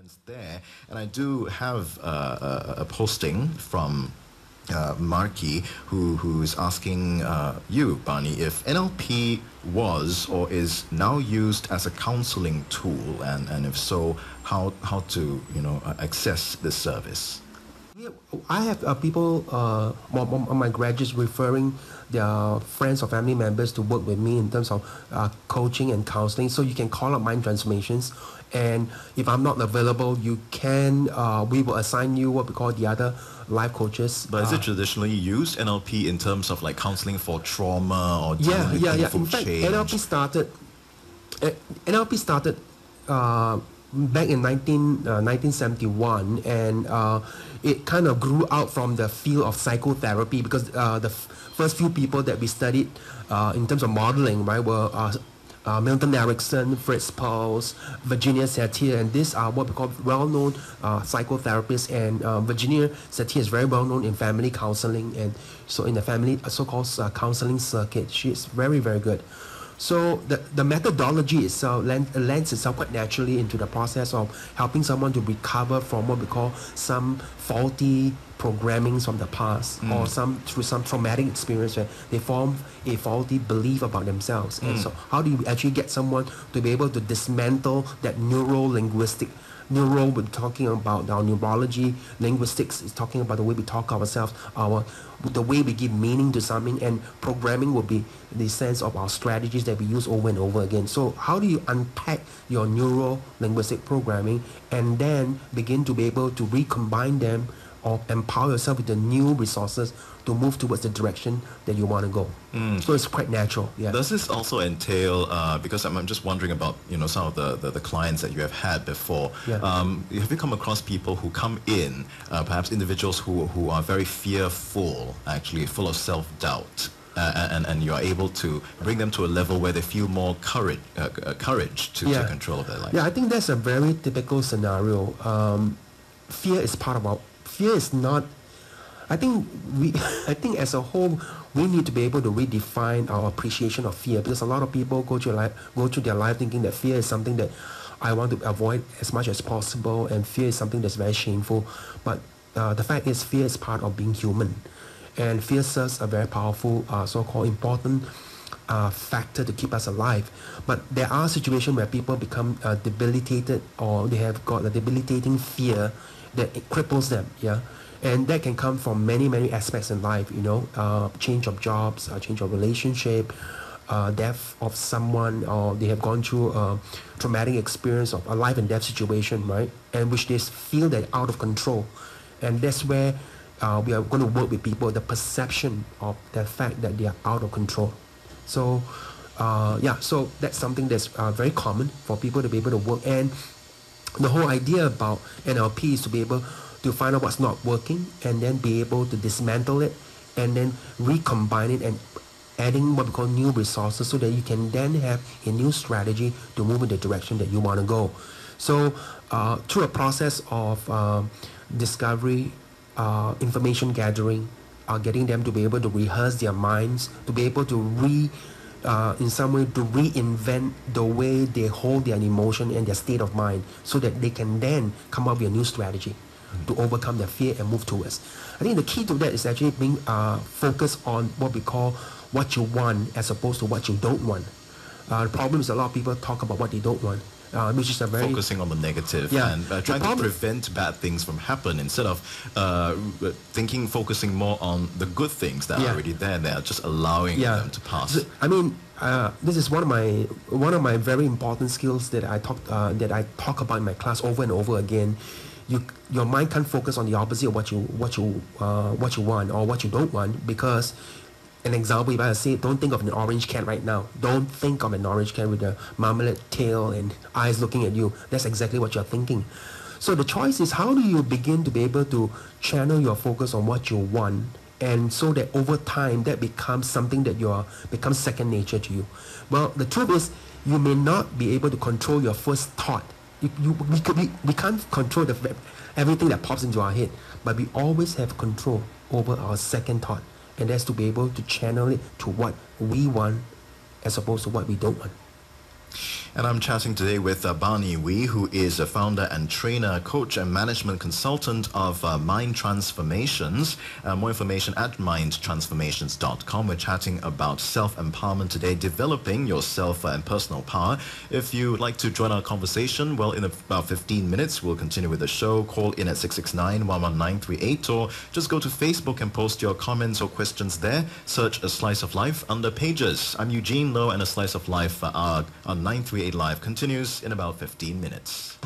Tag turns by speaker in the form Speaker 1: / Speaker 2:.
Speaker 1: comments there, and I do have a posting from Marky, who is asking you, Barney, if NLP was or is now used as a counseling tool, and if so, how to access this service.
Speaker 2: Yeah, I have people, my graduates referring their friends or family members to work with me in terms of coaching and counseling. So you can call up Mind Transformations, and if I'm not available, you can. We will assign you what we call the other life coaches.
Speaker 1: But is it traditionally used NLP in terms of like counseling for trauma or dealing with
Speaker 2: Yeah.
Speaker 1: painful
Speaker 2: In fact,
Speaker 1: change?
Speaker 2: NLP started back in 1971, and it kind of grew out from the field of psychotherapy, because the first few people that we studied in terms of modeling, right, were Milton Erickson, Fritz Perls, Virginia Satir, and these are what we call well-known psychotherapists. And Virginia Satir is very well-known in family counseling, and so in the family so-called counseling circuit, she is very, very good. So the methodology itself lends itself quite naturally into the process of helping someone to recover from what we call some faulty programmings from the past, or through some traumatic experience where they form a faulty belief about themselves. And so how do you actually get someone to be able to dismantle that neuro-linguistic we're talking about our neurology, linguistics is talking about the way we talk ourselves, the way we give meaning to something, and programming will be the sense of our strategies that we use over and over again. So how do you unpack your neuro-linguistic programming and then begin to be able to recombine them or empower yourself with the new resources to move towards the direction that you want to go. So it's quite natural. Yeah.
Speaker 1: Does this also entail, because I'm just wondering about some of the clients that you have had before,
Speaker 2: Yeah.
Speaker 1: have you come across people who come in, perhaps individuals who are very fearful, actually full of self-doubt, and you are able to bring them to a level where they feel more courage to take control of their life?
Speaker 2: Yeah, I think that's a very typical scenario. Fear is part of fear is not. I think as a whole, we need to be able to redefine our appreciation of fear, because a lot of people go through their life thinking that fear is something that I want to avoid as much as possible, and fear is something that's very shameful. But the fact is, fear is part of being human, and fear serves a very powerful, so-called important factor to keep us alive. But there are situations where people become debilitated, or they have got a debilitating fear that it cripples them. Yeah. And that can come from many, many aspects in life, change of jobs, change of relationship, death of someone, or they have gone through a traumatic experience of a life and death situation, right? And which they feel they're out of control. And that's where we are going to work with people, the perception of the fact that they are out of control. So, so that's something that's very common for people to be able to work. And the whole idea about NLP is to be able to find out what's not working, and then be able to dismantle it, and then recombine it, and adding what we call new resources, so that you can then have a new strategy to move in the direction that you want to go. So through a process of discovery, information gathering, getting them to be able to rehearse their minds, to be able to in some way to reinvent the way they hold their emotion and their state of mind, so that they can then come up with a new strategy to overcome their fear and move towards. I think the key to that is actually being focused on what we call what you want, as opposed to what you don't want. The problem is a lot of people talk about what they don't want, which is a very...
Speaker 1: Focusing on the negative and trying to prevent bad things from happening, instead of focusing more on the good things that are already there. They are just allowing them to pass.
Speaker 2: So, I mean, this is one of my very important skills that I talk about in my class over and over again. Your mind can't focus on the opposite of what you want or what you don't want, because an example, if I say, don't think of an orange cat right now. Don't think of an orange cat with a marmalade tail and eyes looking at you. That's exactly what you're thinking. So the choice is, how do you begin to be able to channel your focus on what you want, and so that over time that becomes something that becomes second nature to you. Well, the truth is, you may not be able to control your first thought. We can't control everything that pops into our head, but we always have control over our second thought, and that's to be able to channel it to what we want, as opposed to what we don't want.
Speaker 1: And I'm chatting today with Barney Wee, who is a founder and trainer, coach and management consultant of Mind Transformations. More information at mindtransformations.com. We're chatting about self-empowerment today, developing your self and personal power. If you would like to join our conversation, well, in about 15 minutes, we'll continue with the show. Call in at 669-11938 or just go to Facebook and post your comments or questions there. Search A Slice of Life under Pages. I'm Eugene Low, and A Slice of Life on 938 Live continues in about 15 minutes.